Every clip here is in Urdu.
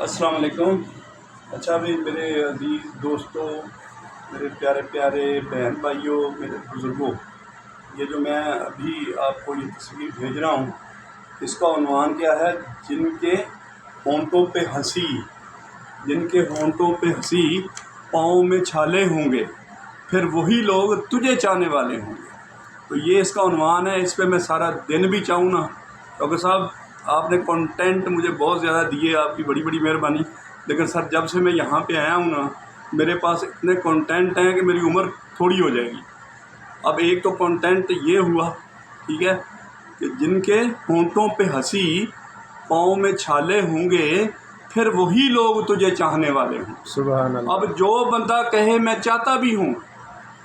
السلام علیکم۔ اچھا بھی میرے عزیز دوستوں، میرے پیارے پیارے بہن بھائیوں، میرے بزرگوں، یہ جو میں ابھی آپ کو یہ تصویر بھیج رہا ہوں، اس کا عنوان کیا ہے؟ جن کے ہونٹوں پہ ہنسی، جن کے ہونٹوں پہ ہنسی، پاؤں میں چھالے ہوں گے، پھر وہی لوگ تجھے چاہنے والے ہوں گے۔ تو یہ اس کا عنوان ہے۔ اس پہ میں سارا دن بھی چاہوں نا، ڈاکٹر صاحب آپ نے کنٹینٹ مجھے بہت زیادہ دیے، آپ کی بڑی بڑی مہربانی، لیکن سر جب سے میں یہاں پہ آیا ہوں نا، میرے پاس اتنے کنٹینٹ ہیں کہ میری عمر تھوڑی ہو جائے گی۔ اب ایک تو کنٹینٹ یہ ہوا، ٹھیک ہے، کہ جن کے ہونٹوں پہ ہنسی، پاؤں میں چھالے ہوں گے، پھر وہی لوگ تجھے چاہنے والے ہوں۔ سبحان اللہ۔ اب جو بندہ کہے میں چاہتا بھی ہوں،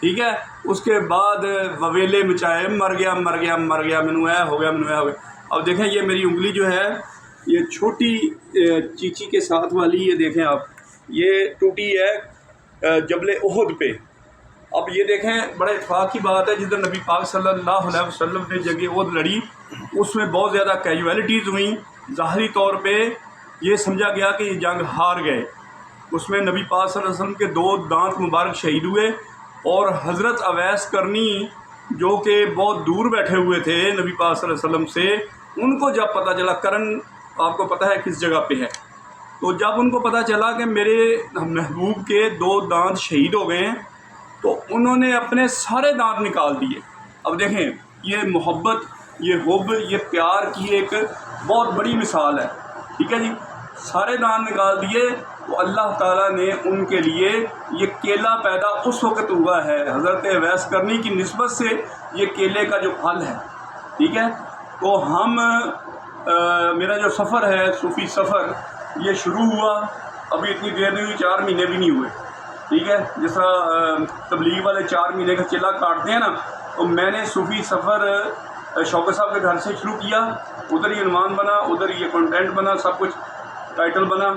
ٹھیک ہے، اس کے بعد وویلے مچائے، مر گیا مر گیا مر گیا، مینو اے ہو گیا مینو اے ہو گیا۔ اب دیکھیں یہ میری انگلی جو ہے، یہ چھوٹی چیچی کے ساتھ والی، یہ دیکھیں آپ، یہ ٹوٹی ہے جبل احد پہ۔ اب یہ دیکھیں، بڑے اتفاق کی بات ہے، جدھر نبی پاک صلی اللہ علیہ وسلم نے جنگ احد لڑی، اس میں بہت زیادہ کیجویلٹیز ہوئیں۔ ظاہری طور پہ یہ سمجھا گیا کہ یہ جنگ ہار گئے۔ اس میں نبی پاک صلی اللہ علیہ وسلم کے 2 دانت مبارک شہید ہوئے، اور حضرت اویس کرنی جو کہ بہت دور بیٹھے ہوئے تھے نبی پاک صلی اللہ علیہ وسلم سے، ان کو جب پتہ چلا، کرن آپ کو پتہ ہے کس جگہ پہ ہے، تو جب ان کو پتہ چلا کہ میرے محبوب کے 2 دانت شہید ہو گئے ہیں، تو انہوں نے اپنے سارے دانت نکال دیے۔ اب دیکھیں، یہ محبت، یہ حب، یہ پیار کی ایک بہت بڑی مثال ہے، ٹھیک ہے جی۔ سارے دانت نکال دیے، تو اللہ تعالیٰ نے ان کے لیے یہ کیلا پیدا اس وقت ہوا ہے، حضرت اویس کرنی کی نسبت سے یہ کیلے کا جو پھل ہے، ٹھیک ہے۔ تو ہم میرا جو سفر ہے، صوفی سفر، یہ شروع ہوا، ابھی اتنی دیر نہیں ہوئی، 4 مہینے بھی نہیں ہوئے، ٹھیک ہے۔ جس طرح تبلیغ والے 4 مہینے کا چلا کاٹتے ہیں نا، تو میں نے صوفی سفر شوکت صاحب کے گھر سے شروع کیا، ادھر یہ عنوان بنا، ادھر یہ کنٹینٹ بنا، سب کچھ ٹائٹل بنا۔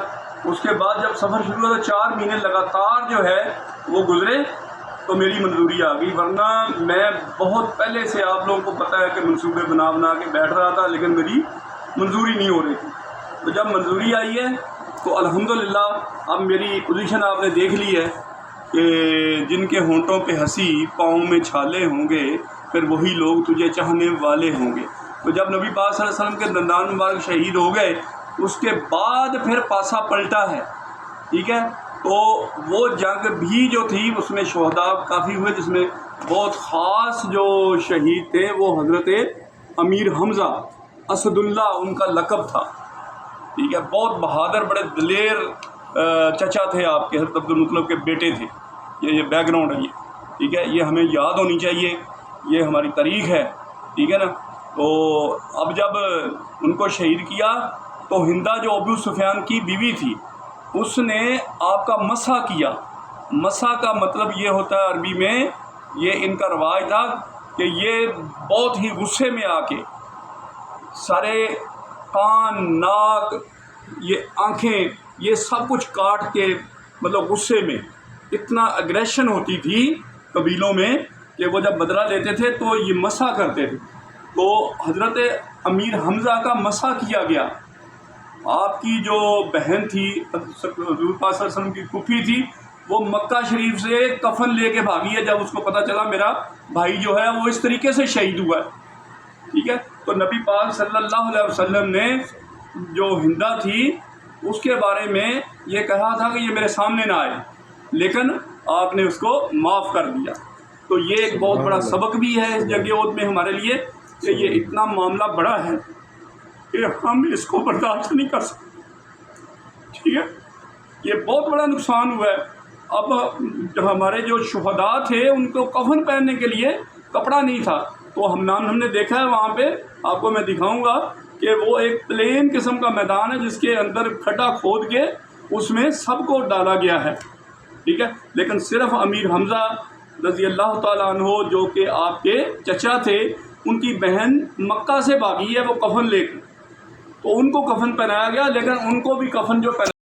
اس کے بعد جب سفر شروع ہوا تو 4 مہینے لگاتار جو ہے وہ گزرے، تو میری منظوری آ گئی، ورنہ میں بہت پہلے سے، آپ لوگوں کو پتہ ہے کہ منصوبے بنا کے بیٹھ رہا تھا، لیکن میری منظوری نہیں ہو رہی تھی۔ تو جب منظوری آئی ہے تو الحمدللہ اب میری پوزیشن آپ نے دیکھ لی ہے کہ جن کے ہونٹوں پہ ہنسی، پاؤں میں چھالے ہوں گے، پھر وہی لوگ تجھے چاہنے والے ہوں گے۔ تو جب نبی پاک صلی اللہ علیہ وسلم کے دندان مبارک شہید ہو گئے، اس کے بعد پھر پاسا پلٹا ہے، ٹھیک ہے۔ تو وہ جنگ بھی جو تھی، اس میں شہداء کافی ہوئے، جس میں بہت خاص جو شہید تھے وہ حضرت امیر حمزہ اسد اللہ ان کا لقب تھا، ٹھیک ہے۔ بہت بہادر، بڑے دلیر چچا تھے آپ کے، حضرت عبدالمطلب کے بیٹے تھے۔ یہ بیک گراؤنڈ ہے یہ، ٹھیک ہے، یہ ہمیں یاد ہونی چاہیے، یہ ہماری تاریخ ہے، ٹھیک ہے نا۔ تو اب جب ان کو شہید کیا، تو ہندہ جو ابو سفیان کی بیوی تھی، اس نے آپ کا مسح کیا۔ مسح کا مطلب یہ ہوتا ہے عربی میں، یہ ان کا رواج تھا کہ یہ بہت ہی غصے میں آ کے سارے کان، ناک، یہ آنکھیں، یہ سب کچھ کاٹ کے، مطلب غصے میں، اتنا اگریشن ہوتی تھی قبیلوں میں کہ وہ جب بدلہ لیتے تھے تو یہ مسح کرتے تھے۔ تو حضرت امیر حمزہ کا مسح کیا گیا۔ آپ کی جو بہن تھی، حضور پاک صلی اللہ علیہ وسلم کی پھوپھی تھی، وہ مکہ شریف سے کفن لے کے بھاگی ہے، جب اس کو پتہ چلا میرا بھائی جو ہے وہ اس طریقے سے شہید ہوا ہے، ٹھیک ہے۔ تو نبی پاک صلی اللہ علیہ وسلم نے جو ہندہ تھی، اس کے بارے میں یہ کہا تھا کہ یہ میرے سامنے نہ آئے، لیکن آپ نے اس کو معاف کر دیا۔ تو یہ ایک بہت بڑا سبق بھی ہے اس جنگ احد میں ہمارے لیے، کہ یہ اتنا معاملہ بڑا ہے کہ ہم اس کو برداشت نہیں کر سکتے، ٹھیک ہے۔ یہ بہت بڑا نقصان ہوا ہے۔ اب ہمارے جو شہداء تھے، ان کو کفن پہننے کے لیے کپڑا نہیں تھا، تو ہم نے دیکھا ہے وہاں پہ، آپ کو میں دکھاؤں گا کہ وہ ایک پلین قسم کا میدان ہے، جس کے اندر کھڈا کھود کے اس میں سب کو ڈالا گیا ہے، ٹھیک ہے۔ لیکن صرف امیر حمزہ رضی اللہ تعالیٰ عنہ، جو کہ آپ کے چچا تھے، ان کی بہن مکہ سے بھاگی ہے وہ کفن لے کے، تو ان کو کفن پہنایا گیا، لیکن ان کو بھی کفن جو پہنا